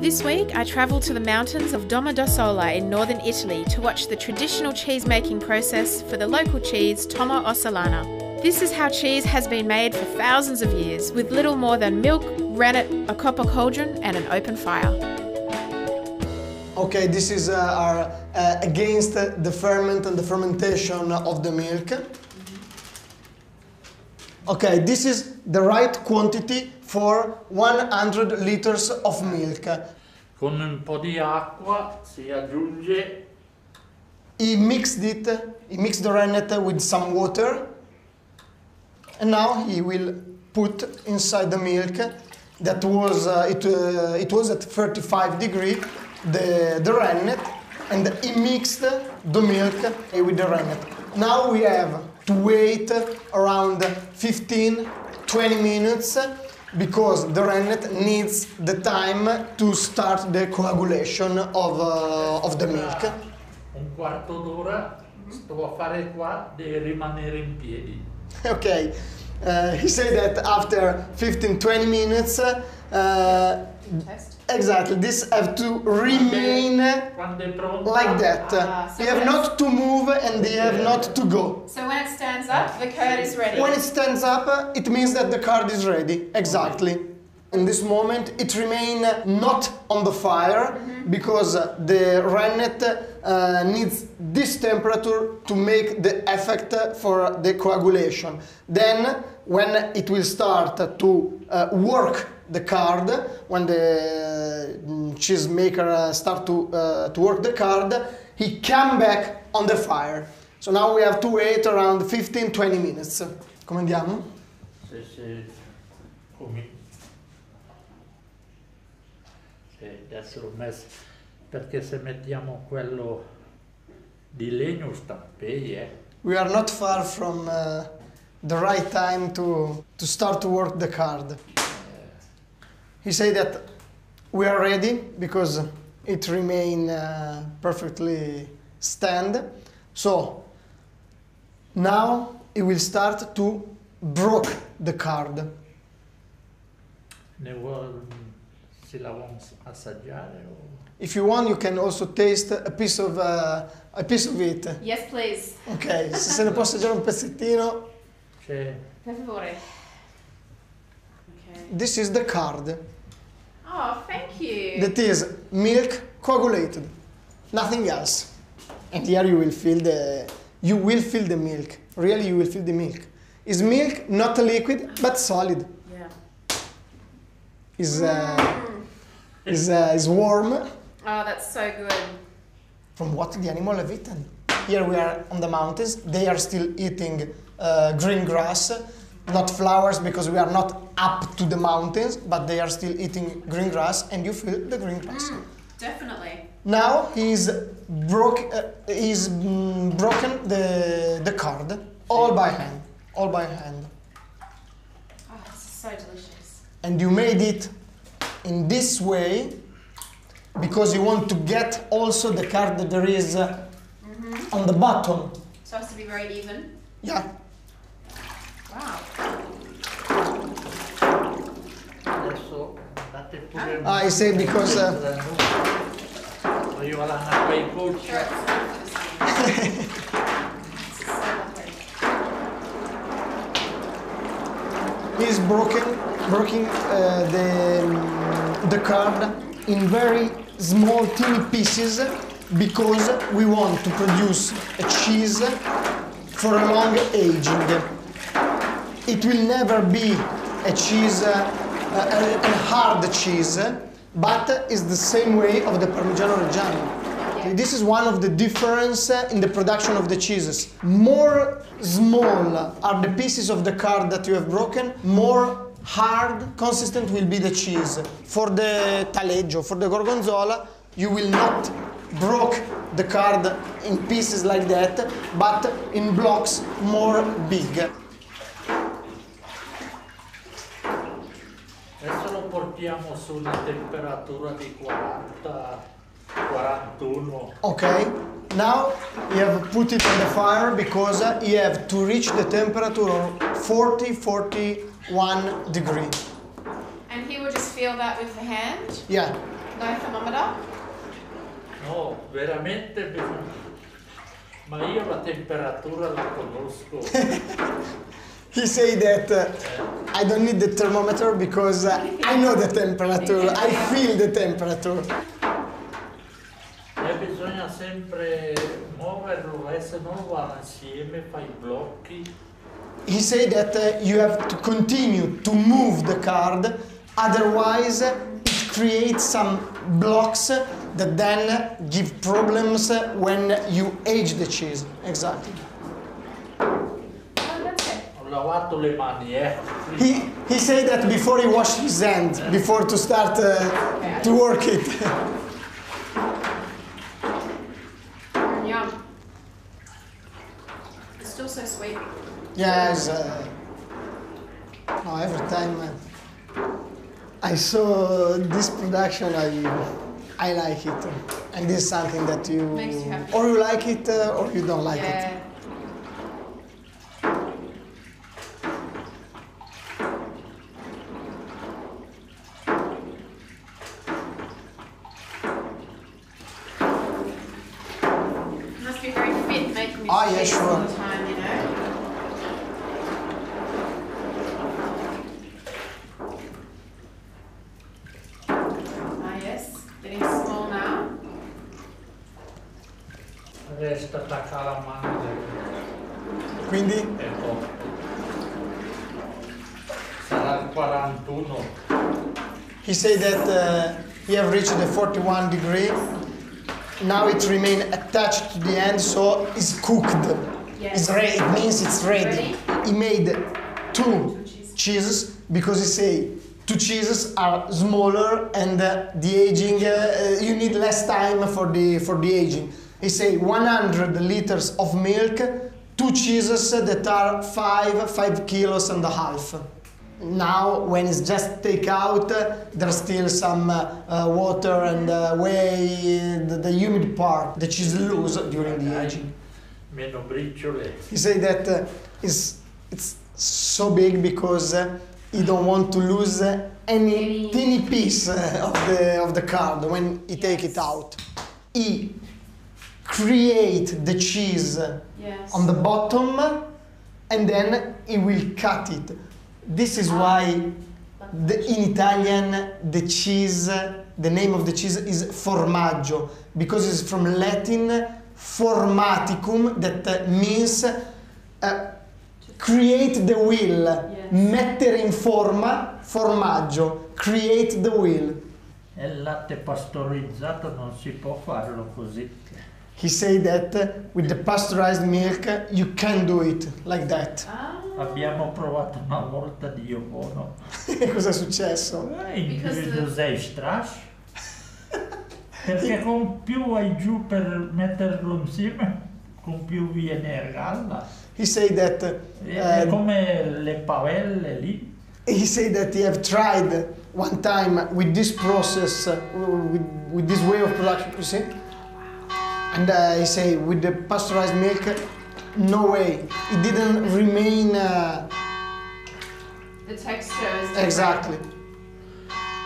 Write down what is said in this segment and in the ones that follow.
This week I travelled to the mountains of Toma di Oira in northern Italy to watch the traditional cheese-making process for the local cheese Toma Orsolana. This is how cheese has been made for thousands of years, with little more than milk, rennet, a copper cauldron and an open fire. Okay, this is our against the ferment and the fermentation of the milk. Okay, this is the right quantity for 100 liters of milk. Con un po' di acqua si aggiunge. He mixed the rennet with some water, and now he will put inside the milk that was it was at 35 degrees the rennet, and he mixed the milk with the rennet. Now we have to wait around 15-20 minutes because the rennet needs the time to start the coagulation of the milk. Un quarto d'ora sto a fare qua, deve rimanere in piedi. Okay, he said that after 15-20 minutes, exactly, this have to remain like that. So you have not to move and they have not to go. So when it stands up, the curd is ready. When it stands up, it means that the curd is ready, exactly. In this moment, it remains not on the fire because the rennet needs this temperature to make the effect for the coagulation. Then, when it will start to work the curd, when the cheesemaker start to work the curd, he come back on the fire. So now we have to wait around 15-20 minutes. Come andiamo? Adesso l'ho messo perché se mettiamo quello di legno sta peggio. We are not far from the right time to start to work the curd. He said that we are ready because it remain perfectly stand. So now it will start to broke the curd. Se la vuoi assaggiare? If you want, you can also taste a piece of it. Yes, please. Ok, se ne può assaggiare un pezzettino. Per favore. Okay. This is the curd. Oh, thank you. That is milk coagulated, nothing else. And here you will feel the milk. Really, you will feel the milk. It's milk, not a liquid, but solid. Yeah. Is warm. Oh, that's so good. From what the animal have eaten. Here we are on the mountains. They are still eating green grass, not flowers because we are not up to the mountains, but they are still eating green grass, and you feel the green grass. Definitely. Now he's broken the curd all by hand. All by hand. Oh, this is so delicious. And you made it in this way because you want to get also the curd that there is on the bottom. So it has to be very even? Yeah. Wow. Adesso date pure. I say because Io alla acqua in goccia. he's breaking the curd in very small teeny pieces because we want to produce a cheese for a long aging. It will never be a cheese, a hard cheese, but it's the same way of the Parmigiano Reggiano. Okay, this is one of the difference in the production of the cheeses. More small are the pieces of the curd that you have broken, more hard, consistent will be the cheese. For the taleggio, for the gorgonzola, you will not break the curd in pieces like that, but in blocks more big. Adesso lo portiamo su una temperatura di 40-41. Okay, now you have put it on the fire because you have to reach the temperature of 40-41 degrees. And he will just feel that with the hand? Yeah, No thermometer? No, veramente ma io la temperatura la conosco. He said that I don't need the thermometer because I know the temperature, I feel the temperature. E bisogna sempre muoverlo, se non va insieme, fa I blocchi. He said that you have to continue to move the card, otherwise it creates some blocks that then give problems when you age the cheese. Exactly. Ho lavato le mani, He said that before he washed his hands, before to start to work it. Yum. It's still so sweet. Yes. No, every time I saw this production, I like it, and this is something that Makes you happy. or you like it or you don't like it. Yeah. Must be very fit making this Ah, yeah, cheese sure. all the time, you know. Ah yes, getting small now. Resta attaccare la mano. Quindi Ecco. Sarà il 41. he said that he have reached the 41 degree. Now it remain attached to the end, so it's cooked. Yes. It's ready. It means it's ready. Ready? He made two cheeses. cheeses because he say two cheeses are smaller and the aging you need less time for the aging. He say 100 liters of milk, two cheeses that are 5 kilos and a half. Now, when it's just take out, there's still some water and whey, the humid part, the cheese lose during the aging. Meno briciole. He say that it's so big because he don't want to lose any teeny piece of the card when he take it out. He create the cheese Yes. on the bottom and then he will cut it. This is why in Italian the cheese, the name of the cheese is formaggio, because it's from Latin formaticum, that means create the will. Yes. Mettere in forma, formaggio, create the will. E il latte pastorizzato non si può farlo così. He said that with the pasteurized milk you can do it like that. Ah. Abbiamo provato una volta, Dio buono. Cosa è successo? In sei strash. Perché con più vai giù per metterlo insieme, con più viene a galla. He said that È come le pavelle lì. he said that he have tried one time with this process, with this way of production, you see? And he say with the pasteurized milk, no way. It didn't remain The texture is different. exactly.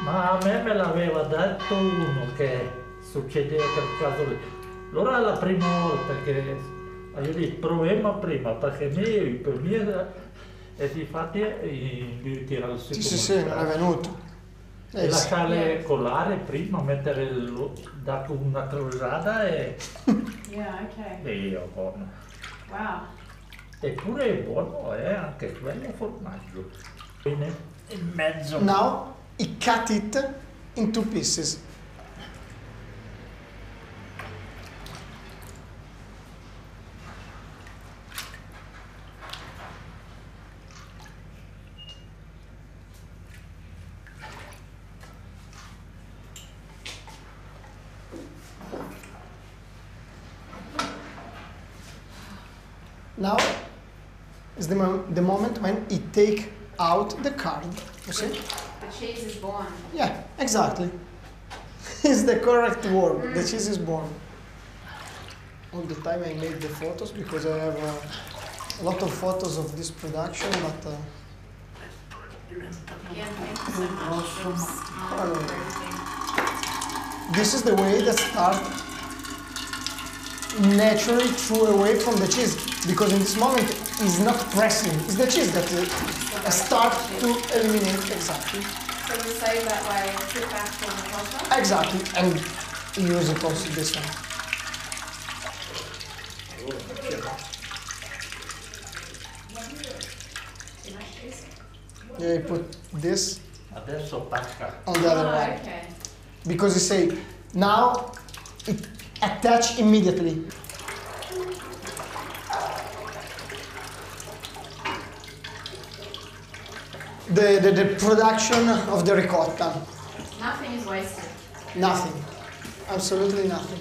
Ma a me l'aveva detto uno che succedeva quel caso lì. Allora la prima volta che io gli proviamo prima perché per me e difatti lui tira il Sì, non è venuto. E lasciare colare prima, mettere dato una crosata e Yeah, okay. io buono. Wow. Eppure è buono, anche quello formaggio. Bene, in mezzo. Now he cut it in two pieces. Now is the moment when he take out the card. You see? The cheese is born. Yeah, exactly. It's the correct word. The cheese is born. All the time I made the photos because I have a lot of photos of this production, but Yeah, thank you so much. Awesome. For everything. This is the way that start naturally through away from the cheese, because in this moment it's not pressing, it's the cheese that start to eliminate. Exactly. So we save that way, put back for the ricotta? Exactly, and use it also this one. Yeah, you put this Adesso pacca. on the other one. Okay. Because you say, now it attach immediately. The production of the ricotta. Nothing is wasted. Nothing. Absolutely nothing.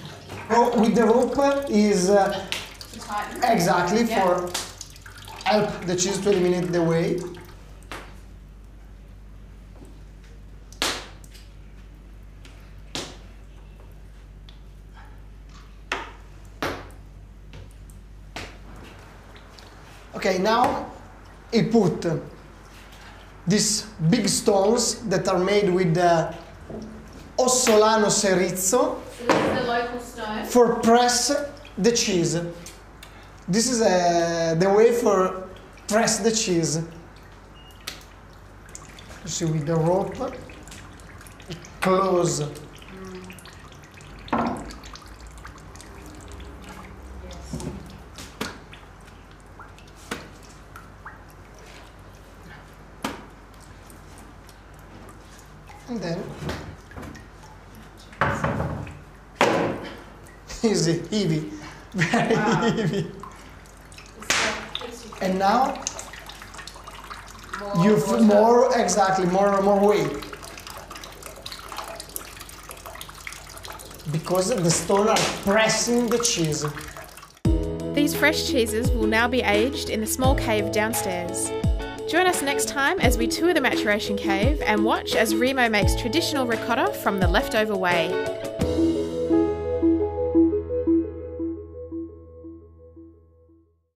With the rope is To tighten? exactly Yeah. for help the cheese to eliminate the weight. Okay, now he put these big stones that are made with Ossolano Cerizzo So this is the local stone. for press the cheese. This is the way for press the cheese. You see, with the rope, it close. Yes. And then easy, heavy, very Wow. heavy. It's And now more you water. more exactly more weight, because the stone are pressing the cheese. These fresh cheeses will now be aged in the small cave downstairs. Join us next time as we tour the maturation cave and watch as Remo makes traditional ricotta from the leftover whey.